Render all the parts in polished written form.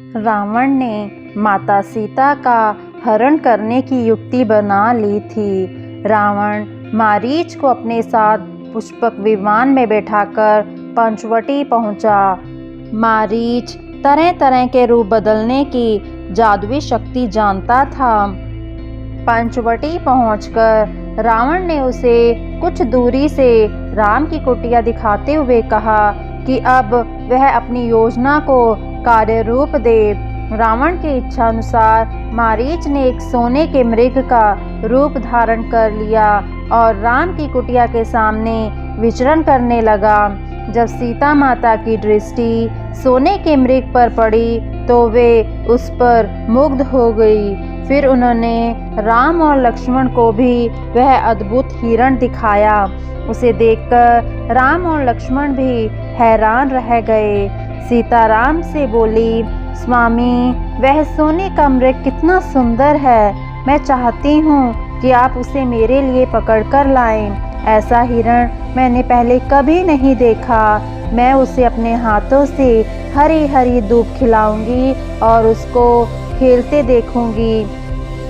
रावण ने माता सीता का हरण करने की युक्ति बना ली थी। रावण मारीच को अपने साथ पुष्पक विमान में बैठाकर पंचवटी पहुंचा। मारीच तरह तरह के रूप बदलने की जादुई शक्ति जानता था। पंचवटी पहुंचकर रावण ने उसे कुछ दूरी से राम की कुटिया दिखाते हुए कहा कि अब वह अपनी योजना को कार्य रूप दे। रावण की इच्छा अनुसार मारीच ने एक सोने के मृग का रूप धारण कर लिया और राम की कुटिया के सामने विचरण करने लगा। जब सीता माता की दृष्टि सोने के मृग पर पड़ी तो वे उस पर मुग्ध हो गई। फिर उन्होंने राम और लक्ष्मण को भी वह अद्भुत हिरण दिखाया। उसे देखकर राम और लक्ष्मण भी हैरान रह गए। सीता राम से बोली, स्वामी, वह सोने का मृग कितना सुंदर है। मैं चाहती हूँ कि आप उसे मेरे लिए पकड़ कर लाएं। ऐसा हिरण मैंने पहले कभी नहीं देखा। मैं उसे अपने हाथों से हरी हरी दूब खिलाऊंगी और उसको खेलते देखूंगी।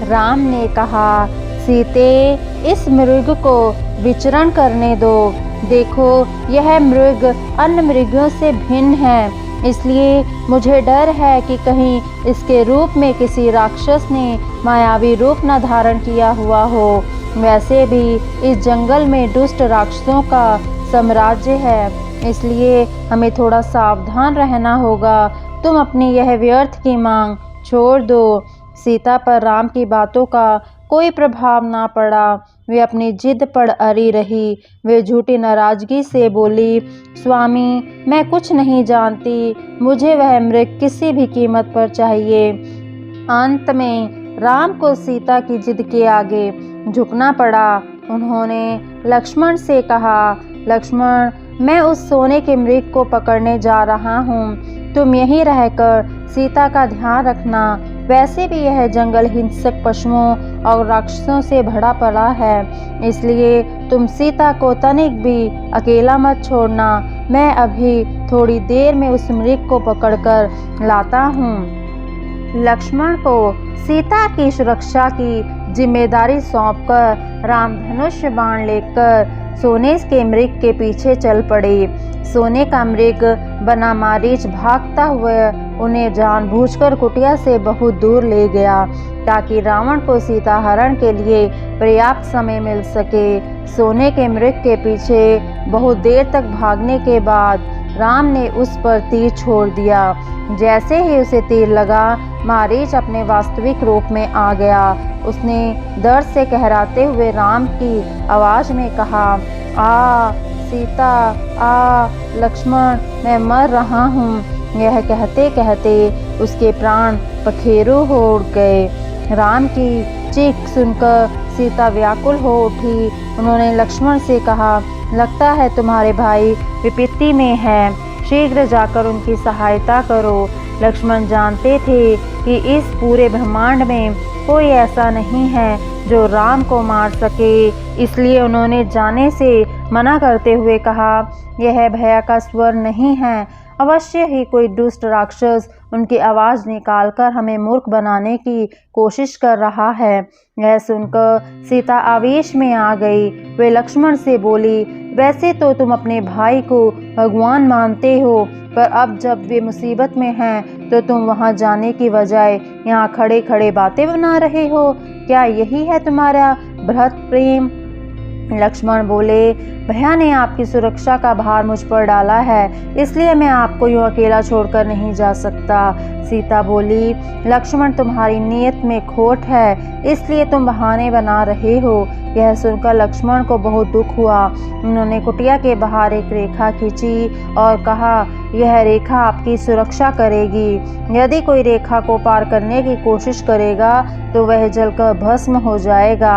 राम ने कहा, सीते, इस मृग को विचरण करने दो। देखो, यह मृग अन्य मृगों से भिन्न है, इसलिए मुझे डर है कि कहीं इसके रूप में किसी राक्षस ने मायावी रूप न धारण किया हुआ हो। वैसे भी इस जंगल में दुष्ट राक्षसों का साम्राज्य है, इसलिए हमें थोड़ा सावधान रहना होगा। तुम अपनी यह व्यर्थ की मांग छोड़ दो। सीता पर राम की बातों का कोई प्रभाव ना पड़ा। वे अपनी जिद पर अड़ी रही। वे झूठी नाराजगी से बोली, स्वामी, मैं कुछ नहीं जानती। मुझे वह मृग किसी भी कीमत पर चाहिए। अंत में राम को सीता की जिद के आगे झुकना पड़ा। उन्होंने लक्ष्मण से कहा, लक्ष्मण, मैं उस सोने के मृग को पकड़ने जा रहा हूँ। तुम यहीं रहकर सीता का ध्यान रखना। वैसे भी यह जंगल हिंसक पशुओं और राक्षसों से भरा पड़ा है, इसलिए तुम सीता को तनिक भी अकेला मत छोड़ना। मैं अभी थोड़ी देर में उस मृग को पकड़कर लाता हूँ। लक्ष्मण को सीता की सुरक्षा की जिम्मेदारी सौंपकर राम धनुष बाण लेकर सोने के मृग के पीछे चल पड़े। सोने का मृग बना मारीच भागता हुआ उन्हें जानबूझकर कुटिया से बहुत दूर ले गया ताकि रावण को सीता हरण के लिए पर्याप्त समय मिल सके। सोने के मृग के पीछे बहुत देर तक भागने के बाद राम ने उस पर तीर छोड़ दिया। जैसे ही उसे तीर लगा, मारीच अपने वास्तविक रूप में आ गया। उसने दर्द से कहराते हुए राम की आवाज़ में कहा, आ सीता, आ लक्ष्मण, मैं मर रहा हूँ। यह कहते कहते उसके प्राण पखेरु हो उड़ गए। राम की चीख सुनकर सीता व्याकुल हो उठी। उन्होंने लक्ष्मण से कहा, लगता है तुम्हारे भाई विपत्ति में है, शीघ्र जाकर उनकी सहायता करो। लक्ष्मण जानते थे कि इस पूरे ब्रह्मांड में कोई ऐसा नहीं है जो राम को मार सके, इसलिए उन्होंने जाने से मना करते हुए कहा, यह भय का स्वर नहीं है। अवश्य ही कोई दुष्ट राक्षस उनकी आवाज़ निकालकर हमें मूर्ख बनाने की कोशिश कर रहा है। यह सुनकर सीता आवेश में आ गई। वे लक्ष्मण से बोली, वैसे तो तुम अपने भाई को भगवान मानते हो, पर अब जब वे मुसीबत में हैं तो तुम वहां जाने की बजाय यहाँ खड़े खड़े बातें बना रहे हो। क्या यही है तुम्हारा बृहत प्रेम? लक्ष्मण बोले, भैया ने आपकी सुरक्षा का भार मुझ पर डाला है, इसलिए मैं आपको यूँ अकेला छोड़कर नहीं जा सकता। सीता बोली, लक्ष्मण, तुम्हारी नीयत में खोट है, इसलिए तुम बहाने बना रहे हो। यह सुनकर लक्ष्मण को बहुत दुख हुआ। उन्होंने कुटिया के बाहर एक रेखा खींची और कहा, यह रेखा आपकी सुरक्षा करेगी। यदि कोई रेखा को पार करने की कोशिश करेगा तो वह जलकर भस्म हो जाएगा।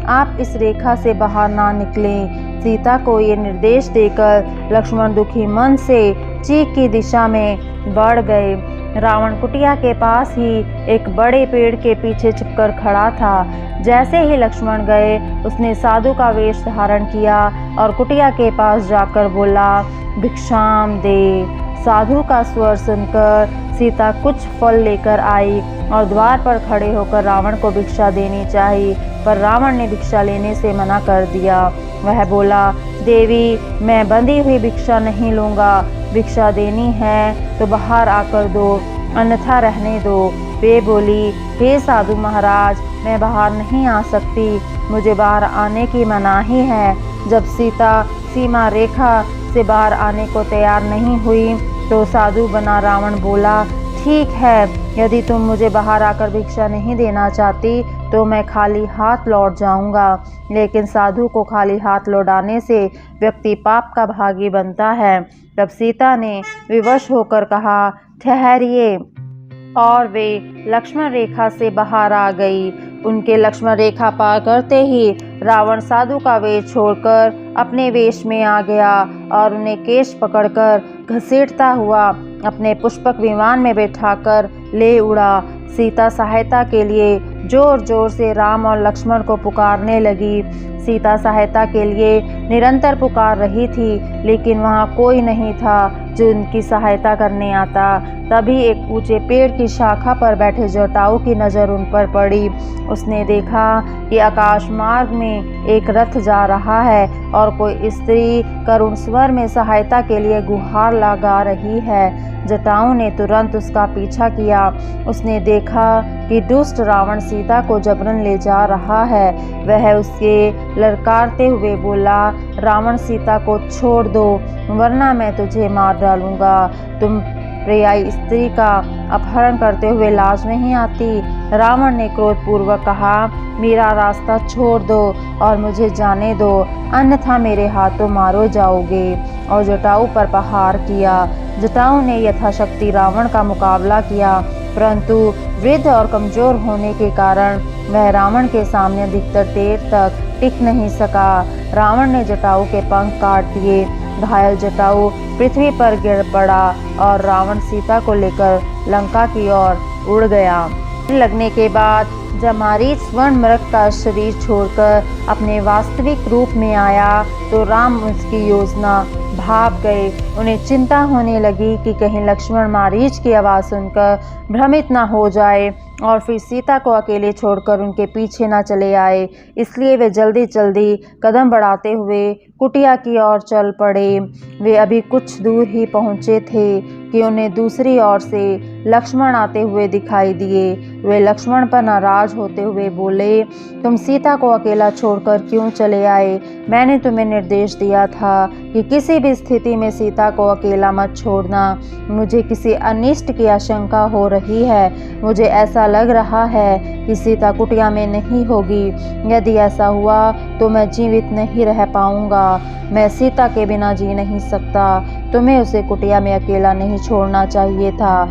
आप इस रेखा से बाहर ना निकलें। सीता को ये निर्देश देकर लक्ष्मण दुखी मन से चीख की दिशा में बढ़ गए। रावण कुटिया के पास ही एक बड़े पेड़ के पीछे छिपकर खड़ा था। जैसे ही लक्ष्मण गए, उसने साधु का वेश धारण किया और कुटिया के पास जाकर बोला, भिक्षाम दे। साधु का स्वर सुनकर सीता कुछ फल लेकर आई और द्वार पर खड़े होकर रावण को भिक्षा देनी चाहिए, पर रावण ने भिक्षा लेने से मना कर दिया। वह बोला, देवी, मैं बंधी हुई भिक्षा नहीं लूँगा। भिक्षा देनी है तो बाहर आकर दो, अन्यथा रहने दो। वे बोली, हे साधु महाराज, मैं बाहर नहीं आ सकती, मुझे बाहर आने की मनाही है। जब सीता सीमा रेखा से बाहर आने को तैयार नहीं हुई तो साधु बना रावण बोला, ठीक है, यदि तुम मुझे बाहर आकर भिक्षा नहीं देना चाहती तो मैं खाली हाथ लौट जाऊंगा। लेकिन साधु को खाली हाथ लौटाने से व्यक्ति पाप का भागी बनता है। तब सीता ने विवश होकर कहा, ठहरिए, और वे लक्ष्मण रेखा से बाहर आ गई। उनके लक्ष्मण रेखा पार करते ही रावण साधु का वेश छोड़कर अपने वेश में आ गया और उन्हें केश पकड़कर घसीटता हुआ अपने पुष्पक विमान में बैठाकर ले उड़ा। सीता सहायता के लिए जोर जोर से राम और लक्ष्मण को पुकारने लगी। सीता सहायता के लिए निरंतर पुकार रही थी, लेकिन वहाँ कोई नहीं था जो उनकी सहायता करने आता। तभी एक ऊंचे पेड़ की शाखा पर बैठे जटाऊ की नज़र उन पर पड़ी। उसने देखा कि आकाश मार्ग में एक रथ जा रहा है और कोई स्त्री करुण स्वर में सहायता के लिए गुहार लगा रही है। जटाऊ ने तुरंत उसका पीछा किया। उसने देखा कि दुष्ट रावण सीता को जबरन ले जा रहा है। वह उसके ललकारते हुए बोला, रावण, सीता को छोड़ दो, वरना मैं तुझे मार डालूंगा। तुम पर्यायी स्त्री का अपहरण करते हुए लाज नहीं आती? रावण ने क्रोधपूर्वक कहा, मेरा रास्ता छोड़ दो और मुझे जाने दो, अन्यथा मेरे हाथों मारो जाओगे। और जटाऊ पर प्रहार किया। जटाऊ ने यथाशक्ति रावण का मुकाबला किया, परंतु वृद्ध और कमजोर होने के कारण वह रावण के सामने अधिकतर देर तक टिक नहीं सका। रावण ने जटाऊ के पंख काट दिए। घायल जटाऊ पृथ्वी पर गिर पड़ा और रावण सीता को लेकर लंका की ओर उड़ गया। लगने के बाद जब मारीच स्वर्ण मृग का शरीर छोड़कर अपने वास्तविक रूप में आया तो राम उसकी योजना भाग गए। उन्हें चिंता होने लगी कि कहीं लक्ष्मण मारीच की आवाज़ सुनकर भ्रमित न हो जाए और फिर सीता को अकेले छोड़कर उनके पीछे न चले आए। इसलिए वे जल्दी जल्दी कदम बढ़ाते हुए कुटिया की ओर चल पड़े। वे अभी कुछ दूर ही पहुँचे थे कि उन्हें दूसरी ओर से लक्ष्मण आते हुए दिखाई दिए। वे लक्ष्मण पर नाराज होते हुए बोले, तुम सीता को अकेला छोड़कर क्यों चले आए? मैंने तुम्हें निर्देश दिया था कि किसी भी स्थिति में सीता को अकेला मत छोड़ना। मुझे किसी अनिष्ट की आशंका हो रही है। मुझे ऐसा लग रहा है कि सीता कुटिया में नहीं होगी। यदि ऐसा हुआ तो मैं जीवित नहीं रह पाऊंगा। मैं सीता के बिना जी नहीं सकता। तुम्हें उसे कुटिया में अकेला नहीं छोड़ना चाहिए था।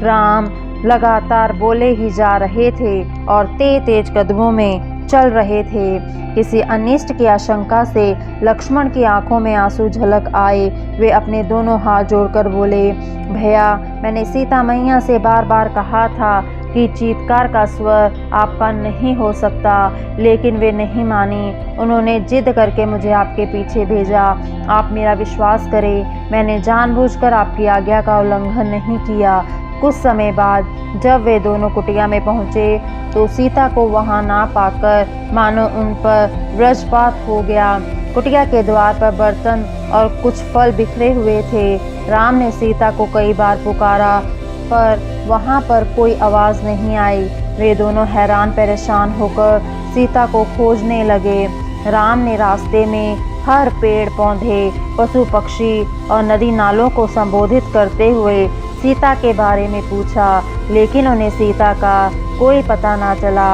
राम लगातार बोले ही जा रहे थे और तेज कदमों में चल रहे थे। किसी अनिष्ट की आशंका से लक्ष्मण की आंखों में आंसू झलक आए। वे अपने दोनों हाथ जोड़कर बोले, भैया, मैंने सीता मैया से बार बार कहा था कि चीत्कार का स्वर आपका नहीं हो सकता, लेकिन वे नहीं मानी। उन्होंने जिद करके मुझे आपके पीछे भेजा। आप मेरा विश्वास करें, मैंने जानबूझकर आपकी आज्ञा का उल्लंघन नहीं किया। कुछ समय बाद जब वे दोनों कुटिया में पहुँचे तो सीता को वहां ना पाकर मानो उन पर वज्रपात हो गया। कुटिया के द्वार पर बर्तन और कुछ फल बिखरे हुए थे। राम ने सीता को कई बार पुकारा, पर वहां पर कोई आवाज़ नहीं आई। वे दोनों हैरान परेशान होकर सीता को खोजने लगे। राम ने रास्ते में हर पेड़ पौधे, पशु पक्षी और नदी नालों को संबोधित करते हुए सीता के बारे में पूछा, लेकिन उन्हें सीता का कोई पता ना चला।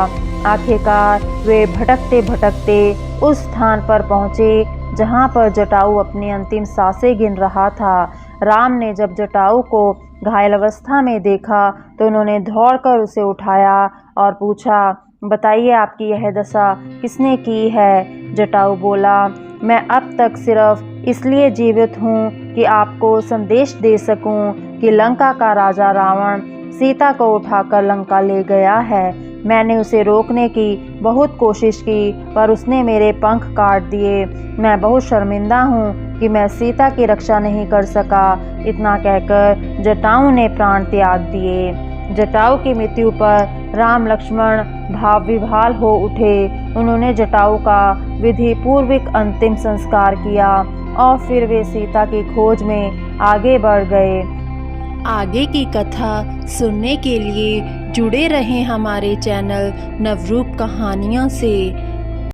आखिरकार वे भटकते भटकते उस स्थान पर पहुँचे जहाँ पर जटाऊ अपनी अंतिम सांसें गिन रहा था। राम ने जब जटाऊ को घायल अवस्था में देखा तो उन्होंने दौड़कर उसे उठाया और पूछा, बताइए, आपकी यह दशा किसने की है? जटाऊ बोला, मैं अब तक सिर्फ इसलिए जीवित हूँ कि आपको संदेश दे सकूँ कि लंका का राजा रावण सीता को उठाकर लंका ले गया है। मैंने उसे रोकने की बहुत कोशिश की, पर उसने मेरे पंख काट दिए। मैं बहुत शर्मिंदा हूँ कि मैं सीता की रक्षा नहीं कर सका। इतना कहकर जटायु ने प्राण त्याग दिए। जटायु की मृत्यु पर राम लक्ष्मण भाव विह्वल हो उठे। उन्होंने जटायु का विधि पूर्वक अंतिम संस्कार किया और फिर वे सीता की खोज में आगे बढ़ गए। आगे की कथा सुनने के लिए जुड़े रहें हमारे चैनल नवरूप कहानियों से।